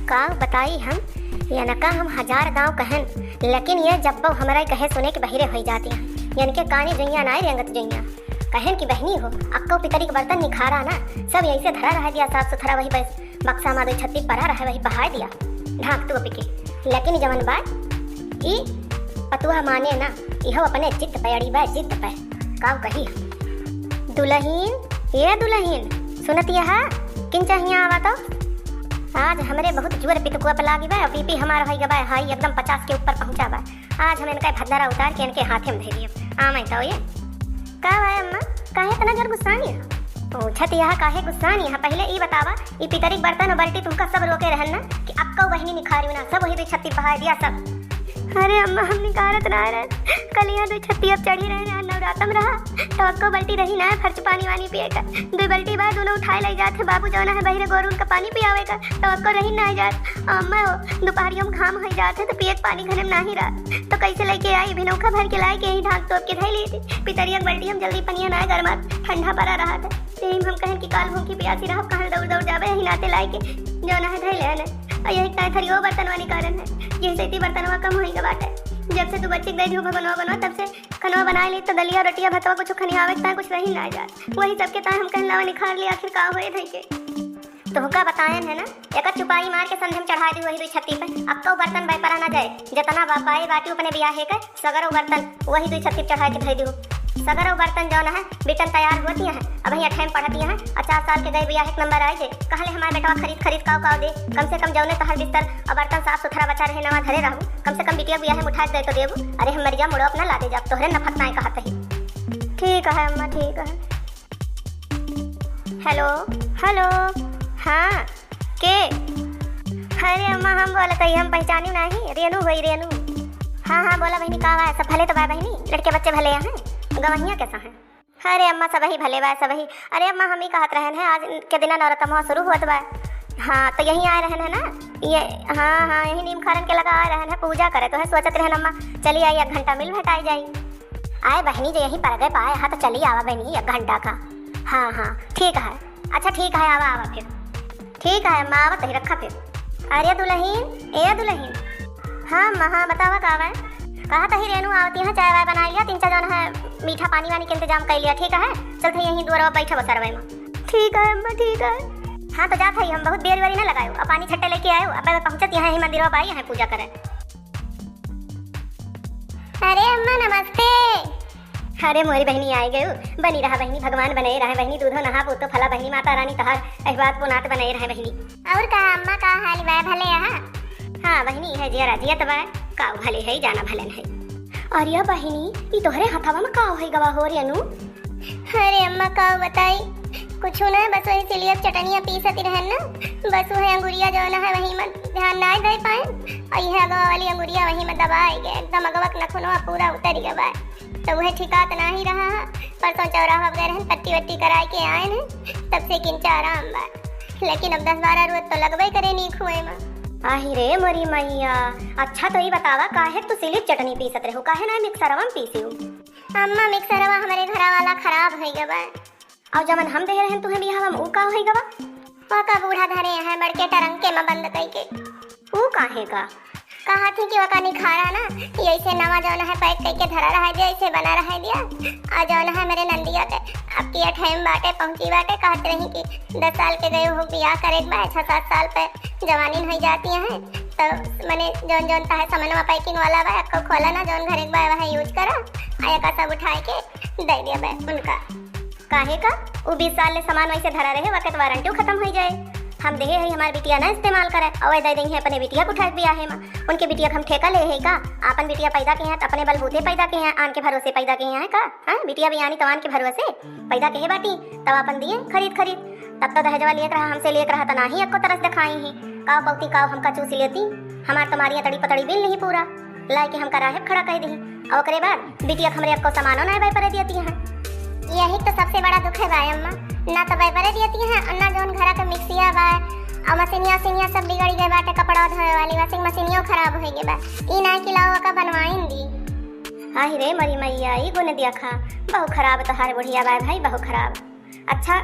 का बताई हम यनका हम हजार गाँव कहन, लेकिन ये जब वो हमारा कहे सुने के बहिरे हो जाते हैं। यनके कानी जइया ना रंगत जइया कहन की बहनी हो अक्को पितरी के बर्तन निखारा ना सब यही से धरा रह दिया साफ सुथरा, वही बस बक्सा मादे छत्ती परा रहा वही बहा दिया ढाक तो पिके। लेकिन जवन बात ई पतुआ माने ना इहो अपने जिद पे अड़ी बा जिद पे काव कही। दुल्हीन ये दुल्हीन सुनती है किन चाहिए आवा तो आज हमरे बहुत जोर पितकुआ पे लागी बा, बीपी हमारा होई गबा हाई एकदम 50 के ऊपर पहुंचा बा। आज हम इनका भद्दारा उतार के इनके हाथे में धे दिए। आमै तो ये का है अम्मा काहे इतना जोर गुस्सानी है? पूछत यह काहे गुस्सानी है? पहले ई बतावा ई पितरी बर्तन और बाल्टी तुमका सब रोके रहन ना कि अक्का बहनी निखारी ना सब वही छत्ती बहा दिया सब। अरे अम्मा हम निकारत ना रहे कल यहाँ दो छत्ती अब चढ़ी रहे ना नवरातम रहा तो अक्को बाल्टी रही ना खर्च पानी वानी पिए का दो बाल्टी बाद दोनों उठाए ले जाते बाबू जाना है बहरे गोरून का पानी पियावे का तो अक्को रही ना जात। अम्मा दोपहरियों में घाम हो जाते तो पिए पानी घर में ना ही रहा तो कैसे लेके आई भिनौखा भर के लाए के यही ढाक तोप के धई ली थी पितरिया बाल्टी हम जल्दी पनिया ना गर्मा ठंडा पड़ा रहा था यही हम कहें कि काल भूखी प्यासी रहा कहाँ दौड़ दौड़ जावे यही नाते लाए के जाना है धई लेने और यही काय थरी वो बर्तन वाली कारण है ये सेती बर्तनवा कम होई बाटे। जब से तू बच्चे गई हो भगवानवा बनवा तब से खनवा बनाए ली तो दलिया रोटिया भतवा कुछ खनियावे ता कुछ रही ना जात वही सबके ता हम कहलावा निखार लिया आखिर का होए थई के तो हुका बतायन है ना एक चुपाई मार के संधे में चढ़ा दी वही दो छत्ती पे अक्को बर्तन बाई परा ना जाए जितना बापाए बाटी अपने बियाहे के सगरो बर्तन वही दो छत्ती चढ़ा के धई दो सगरो बर्तन जौन है बेटन तैयार होती है अब यहाँ टाइम पढ़ती है और 4 साल के गए बियाह एक नंबर आए जे कहले हमारे बेटवा खरीद काव दे कम से कम जौने तहर बिस्तर और बर्तन साफ सुथरा बचा रहे नवा धरे रहू कम से कम बिटिया बियाह में उठा दे तो देबू। अरे हम मरिया मुड़ो अपना ला दे जब तोहरे नफत ना कहत ही। ठीक है अम्मा ठीक है। हेलो हेलो हाँ के अरे अम्मा हम बोलत ही हम पहचानी नहीं रेनू हुई रेनू। हाँ बोला बहनी का है सब भले तो बा बहनी लड़के बच्चे भले हैं गवहिया कैसा है? अरे अम्मा सब ही भले बा सब ही। अरे अम्मा हम ही कहत रहन है आज के दिन नवरातम शुरू हुआ बा। हाँ तो यहीं आए रहन है ना ये हाँ यही नीम खारन के लगा आए रहन है पूजा करे तो है सोचत रहन अम्मा चली आई 1 घंटा मिल भेटाई जाई आए बहनी जो यहीं पर गए पाए हाँ तो चली आवा बहनी 1 घंटा का। हाँ ठीक है अच्छा ठीक है आवा फिर ठीक है अम्मा आवा तो ही रखा फिर। अरे दुल्हीन हाँ अम्मा हाँ बतावा का है कहा तो ही रेनू आवती है चाय वाय बना लिया 3 4 जन है मीठा पानी वानी के इंतजाम कर लिया ठीक है चलते यहीं दूर बैठा बसरवे में। ठीक है अम्मा ठीक है। हाँ तो जात है हम बहुत देर वेरी ना लगायो अब पानी छट्टे लेके आयो अब पहुंचत यहाँ ही मंदिर आई है पूजा करे। अरे अम्मा नमस्ते। अरे मोरी बहनी आई गयो बनी रहा बहनी भगवान बने रहे बहनी दूधो नहा पोतो फला बहनी माता रानी तहार अहबात पुनात बने रहे बहनी। और कहा अम्मा का हाल बा भले यहाँ? हाँ बहनी है जिया जिया तबा का भले है जाना भले है। और यह बहनी ये तोहरे हथवा में का है गवा हो रेनू? अरे अम्मा का बताई कुछ ना बस वही सिलिया चटनिया पीसती रहन ना बस वही अंगुरिया जो ना है वही में ध्यान ना दे पाए और यह अगवा वाली अंगुरिया वही में दबाई गए एकदम अगवा नखुनवा पूरा उतर गया तो वह ठिकात ना ही रहा परसों चौराहा वगैरह पट्टी वट्टी कराए के आए हैं तब से किंचा आराम बा लेकिन अब 10-12 रोज तो लगबे करे नहीं खुए में। आही रे मोरी मैया अच्छा तो ये बतावा काहे तू सिलिप चटनी पीसत रहो काहे ना मिक्सरवा में पीसी हो? अम्मा मिक्सरवा हमारे घर वाला खराब हो गया और जमन हम दे रहन तुम्हें बियाह में ऊ का हो गवा वाका बूढ़ा धरे हैं बड़के टरंके में बंद कई के ऊ काहे का कहा थी कि वका निखारा ना ऐसे नवा जौन है पैक करके धरा रहा है ऐसे बना रहा है दिया आ जौन है मेरे नंदिया के अब की टाइम बाटे पहुंची बाटे कहते रही कि 10 साल के गए हो बियाह करे बा 6-7 साल पे जवानी नहीं जाती हैं तो मैंने जौन जौन है समनवा पैकिंग वाला बा आपको खोला ना जौन घर एक बार वह यूज करा आया का सब उठाए के दे दिया बा उनका काहे का वो 20 साल ले सामान वैसे धरा रहे वक्त वारंटी खत्म हो जाए हम देहे है हमारी बिटिया ना इस्तेमाल करे और दे देंगे अपने बिटिया को उठा बिया है उनके बिटिया हम ठेका ले है का अपन बिटिया पैदा के हैं तो अपने बलबूते पैदा के हैं आन के भरोसे पैदा के हैं का हाँ बिटिया भी आनी तवान के भरोसे पैदा के है बाटी तब अपन दिए खरीद तब तो दहेजवा लेक रहा हमसे लेक रहा तो ना ही आपको तरस दिखाई है काव पौती काव हमका चूस लेती हमार तुम्हारी तड़ी पतड़ी बिल नहीं पूरा ला के हमका राहे खड़ा कर दी और ओकरे बाद बिटिया हमरे आपको सामानो ना बाई पर देती है। यही तो सबसे बड़ा दुख है भाई अम्मा ना तो बाई पर देती है और ना जौन घरा के मिक्सिया बा और मशीनिया सब बिगड़ गए बाटे कपड़ा धोए वाली वाशिंग मशीनियों खराब हो गई बा ई ना कि लाओ का बनवाइन दी। आही रे मरी मैया ई गुन दिया खा बहु खराब तो हारे बुढ़िया बा भाई बहु खराब। अच्छा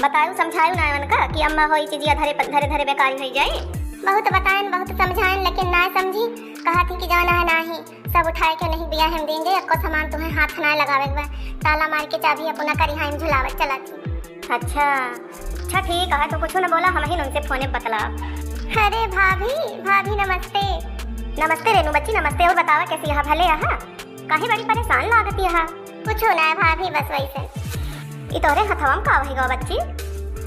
बतायू समझायू ना का कि अम्मा हो चीजिया धरे धरे बेकारी हो जाए बहुत बताएं बहुत समझाएं लेकिन ना समझी। कहा थी कि जाना है नाही सब उठाए के नहीं बिया हम देंगे एको सामान तुम्हें हाथ ना लगावे बा ताला मार के चाबी अपना करी हां झुलावत चला थी। अच्छा ठीक है तो कुछ न बोला हम ही उनसे फोने बतला। अरे भाभी नमस्ते। नमस्ते रेनू बच्ची नमस्ते। और बतावा कैसी यहाँ भले यहाँ काहे बड़ी परेशान लागत यहाँ। कुछ ना है भाभी बस वैसे ई तोरे हथवाम का होई गवा बच्ची।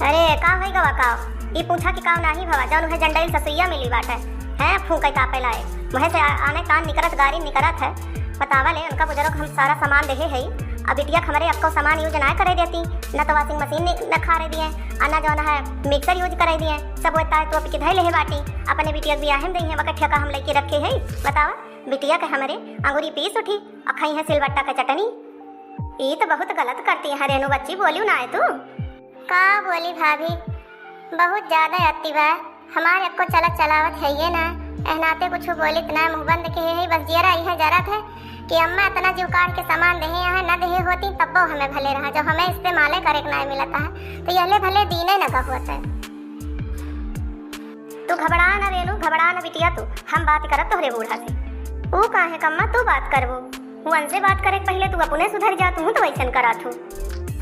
अरे का होई गवा का ई पूछा कि का नहीं भवा जौन है जंडल ससुइया मिली बाटे हैं फूंकई तापे लाए वहे से आने कान निकरत गाड़ी निकरत है। बतावा ले उनका बुजुर्ग हम सारा सामान देहे है अब बिटिया हमारे अक्को सामान यूज ना करे देती न तो वॉशिंग मशीन न खारे दिए अन्ना जौन है मिक्सर यूज करे दिए सब होता है तो अब किधर ले बाटी अपने बिटिया बिया हम दही बकठिया का हम लेके रखे है। बतावा बिटिया के हमारे अंगूरी पीस उठी अखाई है सिलबट्टा के चटनी। ये तो बहुत गलत करती है रेनू बच्ची बोलियो ना है तू का बोली भाभी बहुत ज्यादा अति बा हमारे को चलत चलावत है ये ना एहनाते कुछ बोलित ना मुंह बंद के है बस जियरा है जरा था कि अम्मा इतना जीव काट के सामान देहे यहाँ न देहे होती तब वो हमें भले रहा जब हमें इस्तेमाल करे ना मिलता है तो यहले भले दीने न होता है। तू घबरा न रेनू घबरा न बिटिया तू हम बात करब तोहरे बूढ़ा से वो कहाँ है कम्मा तू बात करबो वो उनसे बात करे पहले तू अपने सुधर जा तू तो वैसन करा थू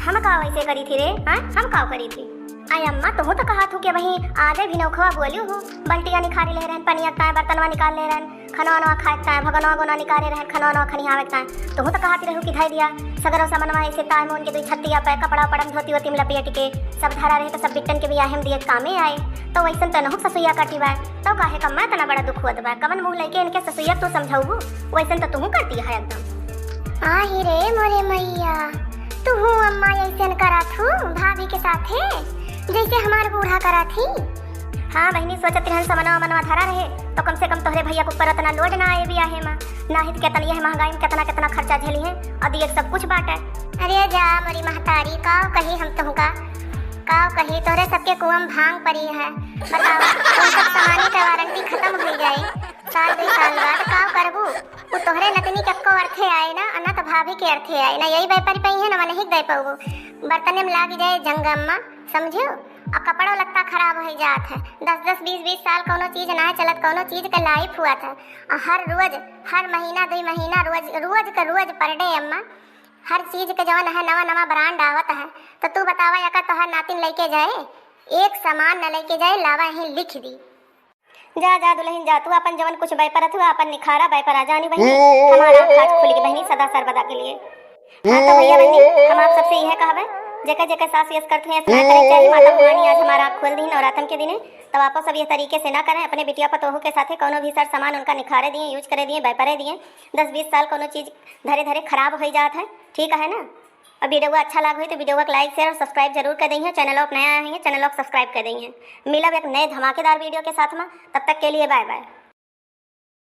हम का वैसे करी थी रे हाँ हम का करी थी। आई अम्मा तुम तो कहा थू कि वही आधे भी नौखवा बोलियो हो बल्टिया निखारी ले रहन पनिया ताए बर्तनवा निकाल ले रहन खनवा खाए ताए भगनवा गोना निकाले रहन खनवा खनी आवे ताए तुम तो कहा रहू कि धाई दिया सगरो सामनवा ऐसे ताए में उनके दुई छत्तिया पे कपड़ा पड़म धोती होती में लपेट के सब धरा रहे तो सब बिट्टन के भी हम दिए कामे आए तो वैसन तो नहु ससुइया काटी बा तो काहे कम्मा तना बड़ा दुख होत बा कवन मुंह लेके इनके ससुइया तू समझाऊ वैसन तो तुम करती है एकदम। आही रे मोरे मैया तू अम्मा ऐसन करा थू भाभी के साथ है जैसे हमारे बूढ़ा करा थी। हाँ बहनी सोचत रहन समनवा मनवा धरा रहे तो कम से कम तोहरे भैया को परत ना लोड ना आए भी आहे मां ना हित केतन ये महंगाई में कितना खर्चा झेली है और ये सब कुछ बात है। अरे जा मोरी महतारी काव कही हम तुमका काव कही तोरे सबके कुआं भांग पड़ी है बताओ तुम सब सामानी का वारंटी खत्म हो जाए साल 2 साल बाद काव करबू वो तोहरे नतनी के को अर्थे आए ना अन्ना तो भाभी के अर्थे आए ना यही व्यापारी पई है ना मन ही दे पाऊ बर्तन में लाग जाए जंगम्मा समझो और कपड़ों लगता खराब हो जात है 10-10 20-20 साल कोनो चीज ना चलत कोनो चीज का लाइफ हुआ था और हर रोज हर महीना 2 महीना रोज पर डे अम्मा हर चीज के जवन है नवा ब्रांड आवत है तो तू बतावा या तो हर नातिन लेके जाए एक सामान न लेके जाए लावा ही लिख दी जा दुल्हन जा तू अपन जवन कुछ बैपरत हुआ अपन निखारा बैपर आ जानी बहनी हमारा खाट खुल के बहनी सदा सर्वदा के लिए। हाँ तो भैया बहनी हम आप सबसे यह कहबे जेकर सास यस करते हैं इतना करे चाहिए माता भवानी आज हमारा खोल दी नवरात्रन के दिने तो आप सब ये तरीके से ना करें अपने बिटिया पतोहू के साथ कोनो भी सर सामान उनका निखारे दिए यूज करे दिए बैपरे दिए 10-20 साल कोनो चीज धरे खराब हो जात है ठीक है ना। और वीडियो को अच्छा लगा हो तो वीडियो को लाइक शेयर और सब्सक्राइब जरूर कर देंगे चैनल नया आए हैं चैनल को सब्सक्राइब कर देंगे। मिलब एक नए धमाकेदार वीडियो के साथ में तब तक के लिए बाय बाय।